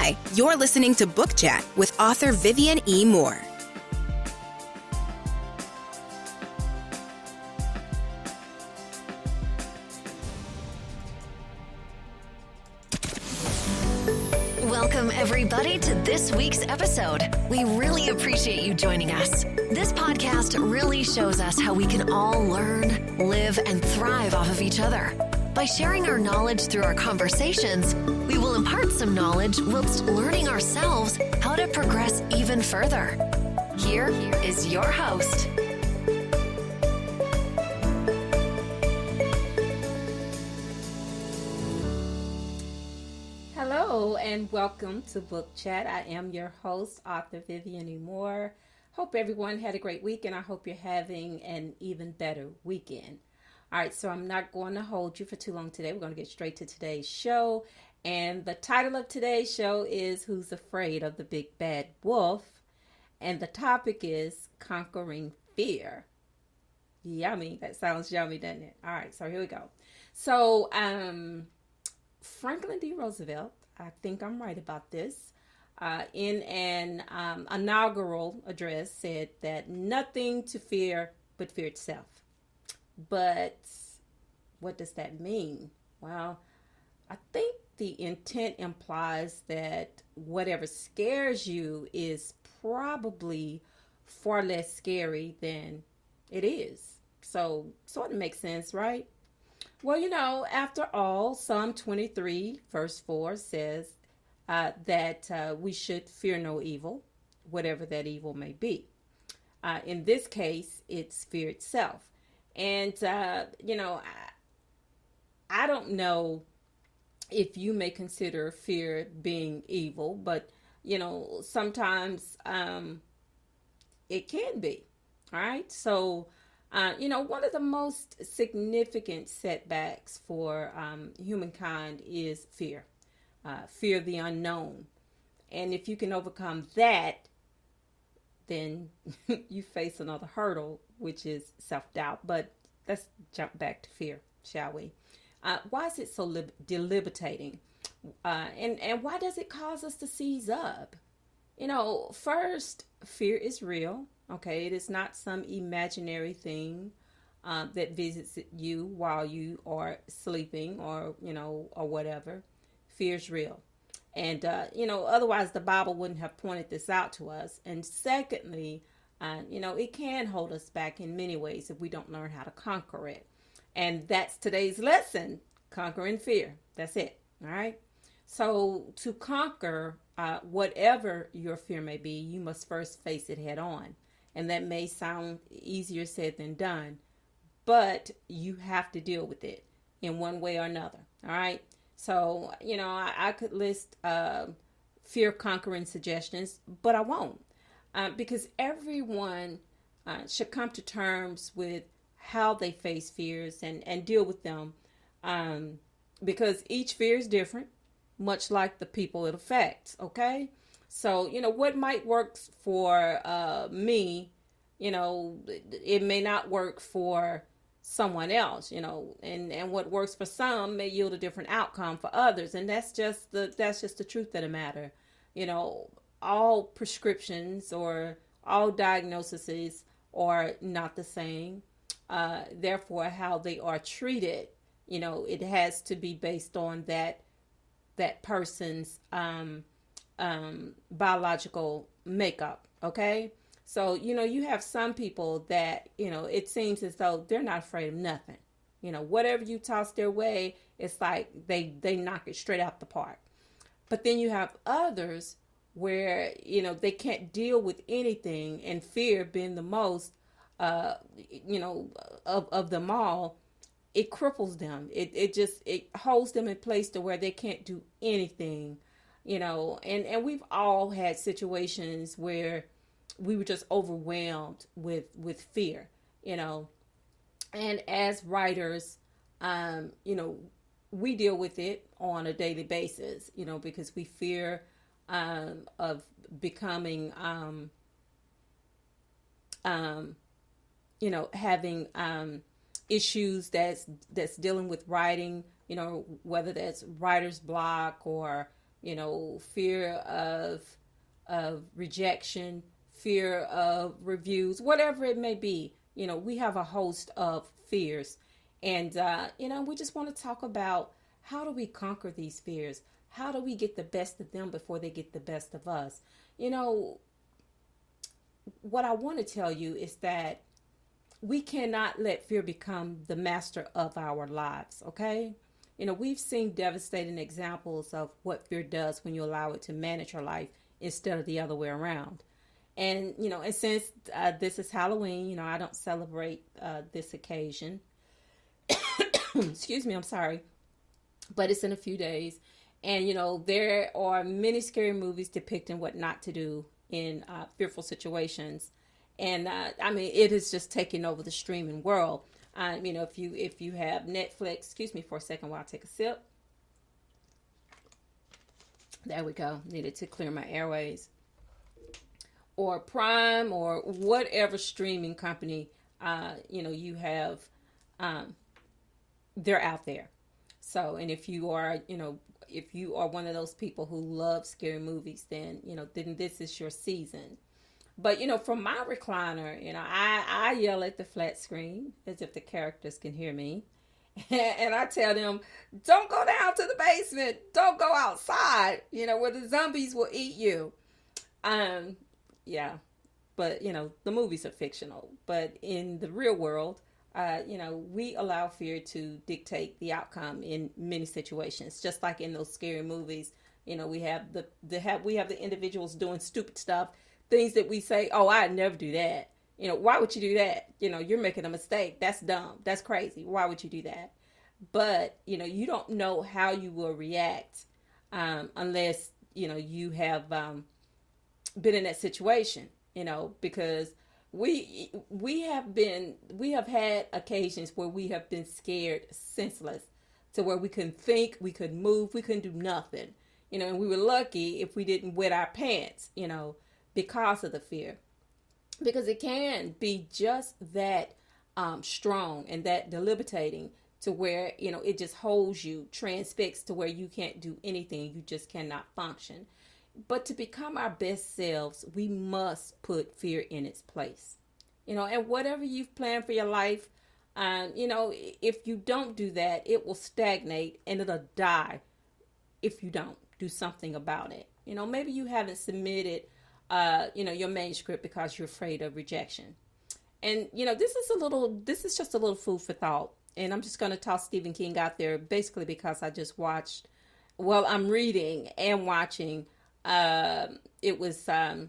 Hi, you're listening to Book Chat with author Vivian E. Moore. Welcome, everybody, to this week's episode. We really appreciate you joining us. This podcast really shows us how we can all learn, live, and thrive off of each other. By sharing our knowledge through our conversations, we will impart some knowledge whilst learning ourselves how to progress even further. Here is your host. Hello and welcome to Book Chat. I am your host, author Vivian E. Moore. Hope everyone had a great week and I hope you're having an even better weekend. All right, so I'm not going to hold you for too long today. We're going to get straight to today's show. And the title of today's show is Who's Afraid of the Big Bad Wolf? And the topic is Conquering Fear. Yummy. That sounds yummy, doesn't it? All right, so here we go. So Franklin D. Roosevelt, I think I'm right about this, in an inaugural address said that nothing to fear but fear itself. But what does that mean? Well, I think the intent implies that whatever scares you is probably far less scary than it is. So sort of makes sense, right? Well, after all, Psalm 23 verse 4 says that we should fear no evil, whatever that evil may be. In this case, it's fear itself. And, I don't know if you may consider fear being evil, but, sometimes it can be. All right. So, one of the most significant setbacks for humankind is fear, fear of the unknown. And if you can overcome that, then you face another hurdle, which is self-doubt. But let's jump back to fear, shall we? Why is it so debilitating? And why does it cause us to seize up? First, fear is real. Okay, it is not some imaginary thing that visits you while you are sleeping or whatever. Fear is real. And, otherwise the Bible wouldn't have pointed this out to us. And secondly, it can hold us back in many ways if we don't learn how to conquer it. And that's today's lesson, conquering fear. That's it. All right. So to conquer whatever your fear may be, you must first face it head on. And that may sound easier said than done, but you have to deal with it in one way or another. All right. So, I could list fear conquering suggestions, but I won't because everyone should come to terms with how they face fears and deal with them because each fear is different, much like the people it affects. OK, so, what might work for me, it may not work for someone else, and what works for some may yield a different outcome for others. And that's just the truth of the matter. All prescriptions or all diagnoses are not the same. Therefore, how they are treated, it has to be based on that person's biological makeup. Okay. So, you have some people that, it seems as though they're not afraid of nothing. Whatever you toss their way, it's like they knock it straight out the park. But then you have others where, they can't deal with anything, and fear being the most, of them all, it cripples them. It holds them in place to where they can't do anything, and we've all had situations where we were just overwhelmed with fear, and as writers, we deal with it on a daily basis, because we fear of becoming, having issues that's dealing with writing, whether that's writer's block or fear of rejection, fear of reviews, whatever it may be. We have a host of fears. And, we just want to talk about how do we conquer these fears? How do we get the best of them before they get the best of us? What I want to tell you is that we cannot let fear become the master of our lives, okay? We've seen devastating examples of what fear does when you allow it to manage your life instead of the other way around. And, and since this is Halloween, I don't celebrate this occasion. Excuse me, I'm sorry. But it's in a few days. And, there are many scary movies depicting what not to do in fearful situations. And, it has just taken over the streaming world. If you have Netflix, excuse me for a second while I take a sip. There we go. Needed to clear my airways. Or Prime or whatever streaming company, you have, they're out there. So, and if you are one of those people who love scary movies, then this is your season. But, from my recliner, I yell at the flat screen as if the characters can hear me. And I tell them, don't go down to the basement. Don't go outside, where the zombies will eat you. Yeah. But, the movies are fictional. But in the real world, we allow fear to dictate the outcome in many situations. Just like in those scary movies, we have the individuals doing stupid stuff. Things that we say, oh, I'd never do that. Why would you do that? You're making a mistake. That's dumb. That's crazy. Why would you do that? But, you don't know how you will react unless, you have been in that situation, because we have had occasions where we have been scared senseless to where we couldn't think, we couldn't move, we couldn't do nothing, and we were lucky if we didn't wet our pants, because of the fear, because it can be just that strong and that debilitating to where, it just holds you transfixed to where you can't do anything. You just cannot function. But to become our best selves, we must put fear in its place, and whatever you've planned for your life, if you don't do that, it will stagnate and it'll die if you don't do something about it. Maybe you haven't submitted your manuscript because you're afraid of rejection. And, this is just a little food for thought. And I'm just going to toss Stephen King out there basically because I just I'm reading and watching. It was a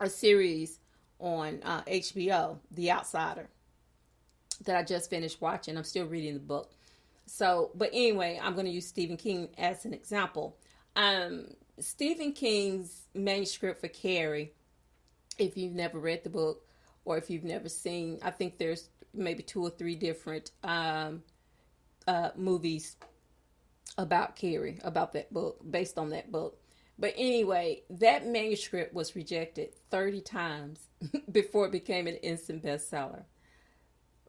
series on HBO, The Outsider, that I just finished watching. I'm still reading the book. So, but anyway, I'm going to use Stephen King as an example. Stephen King's manuscript for Carrie, if you've never read the book or if you've never seen, I think there's maybe 2 or 3 different movies about Carrie, about that book, based on that book. But anyway, that manuscript was rejected 30 times before it became an instant bestseller.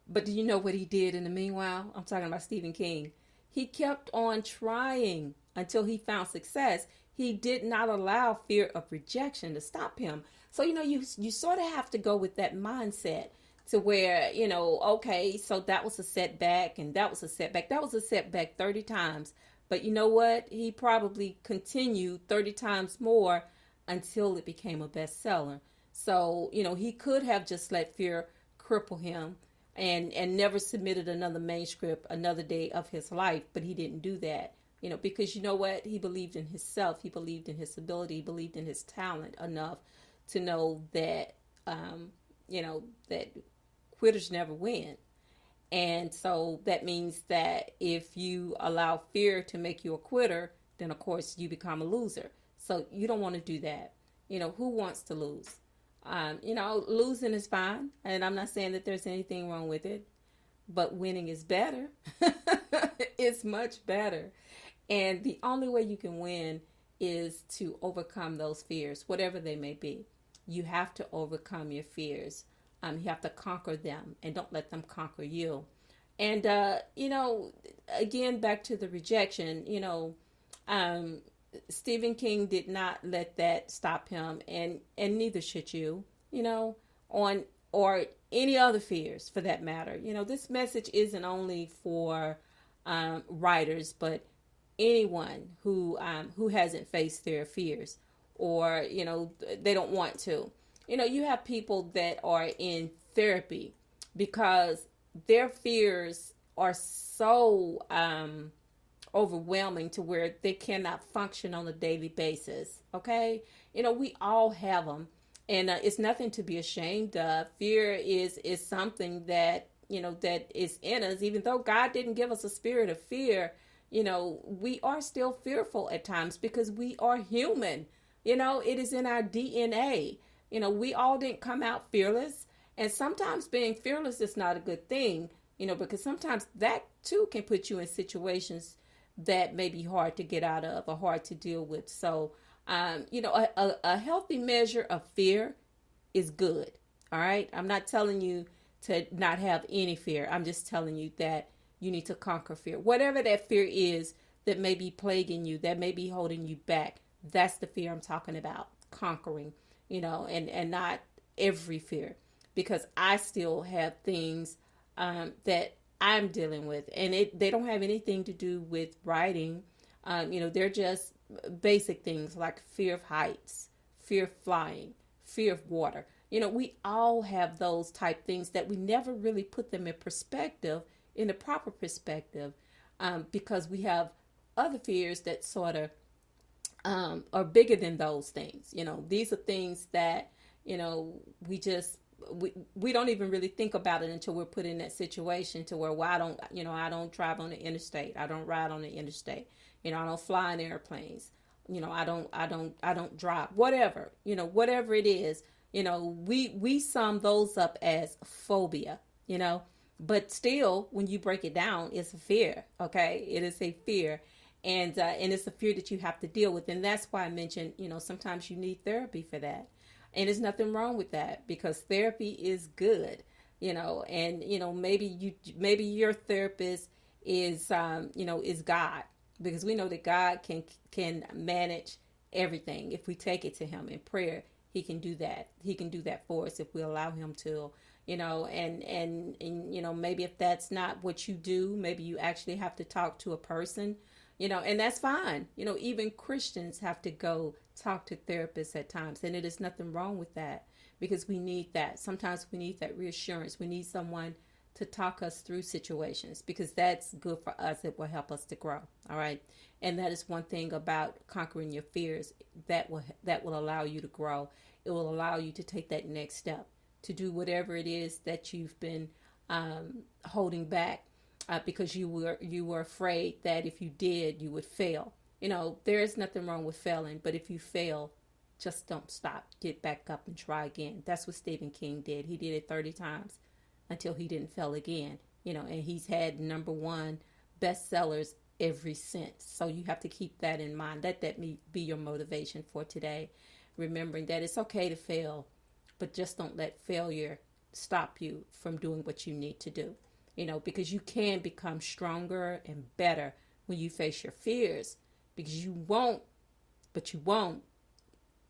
But do you know what he did in the meanwhile? I'm talking about Stephen King. He kept on trying until he found success. He did not allow fear of rejection to stop him. So, you sort of have to go with that mindset to where, okay, so that was a setback and that was a setback. That was a setback 30 times. But you know what? He probably continued 30 times more until it became a bestseller. So, he could have just let fear cripple him and never submitted another manuscript another day of his life. But he didn't do that, because you know what? He believed in himself. He believed in his ability. He believed in his talent enough to know that, that quitters never win. And so that means that if you allow fear to make you a quitter, then of course you become a loser. So you don't want to do that. Who wants to lose? Losing is fine. And I'm not saying that there's anything wrong with it, but winning is better. It's much better. And the only way you can win is to overcome those fears, whatever they may be. You have to overcome your fears. You have to conquer them and don't let them conquer you. And, again, back to the rejection, Stephen King did not let that stop him, and neither should you, on or any other fears for that matter. This message isn't only for writers, but anyone who hasn't faced their fears, or they don't want to. You have people that are in therapy because their fears are so overwhelming to where they cannot function on a daily basis. Okay, we all have them, and it's nothing to be ashamed of. Fear is something that that is in us. Even though God didn't give us a spirit of fear, we are still fearful at times because we are human. It is in our DNA. We all didn't come out fearless, and sometimes being fearless is not a good thing. Because sometimes that too can put you in situations that may be hard to get out of or hard to deal with. So, a healthy measure of fear is good. All right. I'm not telling you to not have any fear. I'm just telling you that you need to conquer fear. Whatever that fear is that may be plaguing you, that may be holding you back, that's the fear I'm talking about, conquering, and not every fear. Because I still have things that I'm dealing with, and they don't have anything to do with writing. They're just basic things like fear of heights, fear of flying, fear of water. We all have those type things that we never really put them in perspective, in the proper perspective, because we have other fears that sort of are bigger than those things. These are things that we don't even really think about it until we're put in that situation to where, well, I don't drive on the interstate. I don't ride on the interstate. I don't fly in airplanes. I don't drive, whatever it is, we sum those up as phobia, but still, when you break it down, it's a fear. Okay. It is a fear. And it's a fear that you have to deal with. And that's why I mentioned, sometimes you need therapy for that. And there's nothing wrong with that, because therapy is good, and, maybe your therapist is, is God, because we know that God can manage everything. If we take it to him in prayer, he can do that. He can do that for us if we allow him to, and maybe if that's not what you do, maybe you actually have to talk to a person, and that's fine. Even Christians have to go talk to therapists at times, and it is nothing wrong with that, because we need that. Sometimes we need that reassurance. We need someone to talk us through situations, because that's good for us. It will help us to grow. All right. And that is one thing about conquering your fears that will allow you to grow. It will allow you to take that next step, to do whatever it is that you've been holding back, because you were afraid that if you did, you would fail. There is nothing wrong with failing, but if you fail, just don't stop. Get back up and try again. That's what Stephen King did. He did it 30 times until he didn't fail again. And he's had #1 bestsellers ever since. So you have to keep that in mind. Let that be your motivation for today. Remembering that it's okay to fail, but just don't let failure stop you from doing what you need to do. Because you can become stronger and better when you face your fears. Because you won't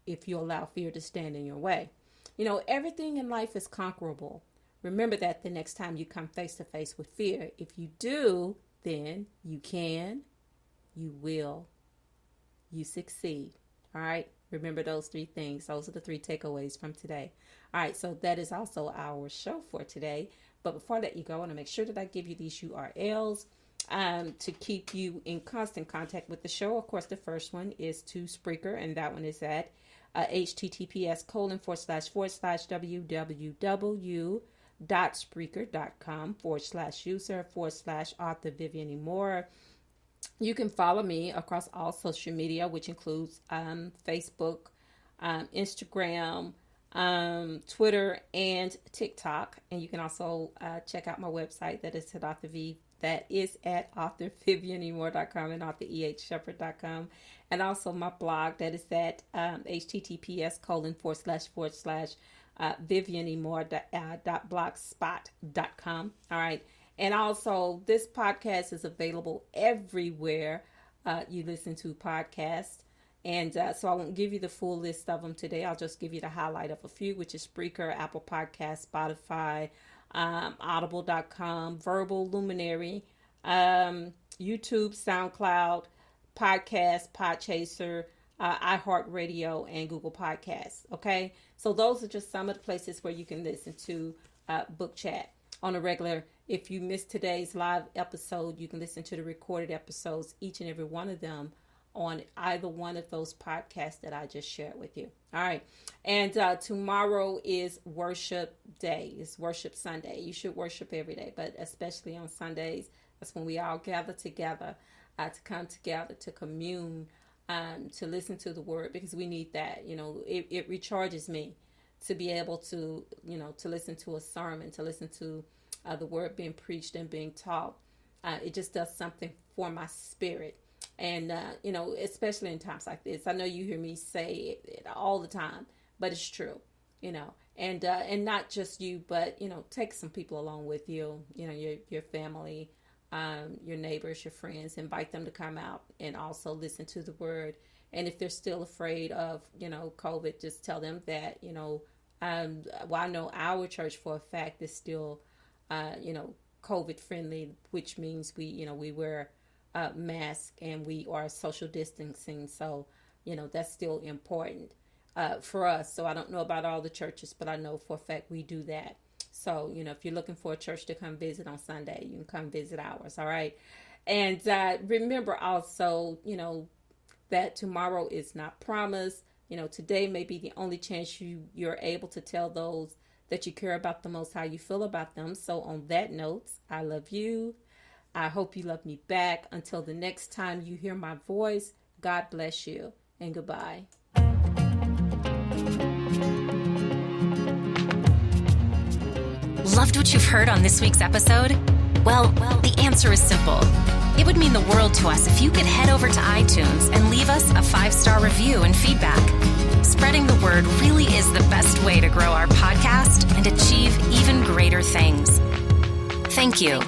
if you allow fear to stand in your way. Everything in life is conquerable. Remember that the next time you come face to face with fear. If you do, then you can, you will, you succeed. All right. Remember those 3 things. Those are the 3 takeaways from today. All right. So that is also our show for today. But before I let you go, I want to make sure that I give you these URLs to keep you in constant contact with the show. Of course, the first one is to Spreaker, and that one is at https://www.spreaker.com/user/author Vivian E. Moore. You can follow me across all social media, which includes Facebook, Instagram, Twitter, and TikTok. And you can also check out my website that is at authorvivianemore.com and authorehshepherd.com. And also my blog that is at https://vivianemore.blogspot.com. All right. And also this podcast is available everywhere you listen to podcasts. And so I won't give you the full list of them today. I'll just give you the highlight of a few, which is Spreaker, Apple Podcasts, Spotify, Audible.com, Verbal, Luminary, YouTube, SoundCloud, Podcast, Podchaser, iHeartRadio, and Google Podcasts. Okay, so those are just some of the places where you can listen to Book Chat on a regular. If you missed today's live episode, you can listen to the recorded episodes, each and every one of them, on either one of those podcasts that I just shared with you. All right. And tomorrow is worship day. It's worship Sunday. You should worship every day, but especially on Sundays. That's when we all gather together to come together, to commune, to listen to the word, because we need that. You know, it recharges me to be able to, you know, to listen to a sermon, to listen to the word being preached and being taught. It just does something for my spirit. And, you know, especially in times like this, I know you hear me say it all the time, but it's true, you know, and not just you, but, you know, take some people along with you, you know, your family, your neighbors, your friends, invite them to come out and also listen to the word. And if they're still afraid of, you know, COVID, just tell them that, you know, well, I know our church for a fact is still, you know, COVID friendly, which means we wear mask and we are social distancing. So, you know, that's still important for us. So I don't know about all the churches, but I know for a fact we do that. So, you know, if you're looking for a church to come visit on Sunday, you can come visit ours. All right. And remember also, you know, that tomorrow is not promised. You know, today may be the only chance you're able to tell those that you care about the most how you feel about them. So on that note, I love you. I hope you love me back. Until the next time you hear my voice, God bless you and goodbye. Loved what you've heard on this week's episode? Well, the answer is simple. It would mean the world to us if you could head over to iTunes and leave us a 5-star review and feedback. Spreading the word really is the best way to grow our podcast and achieve even greater things. Thank you.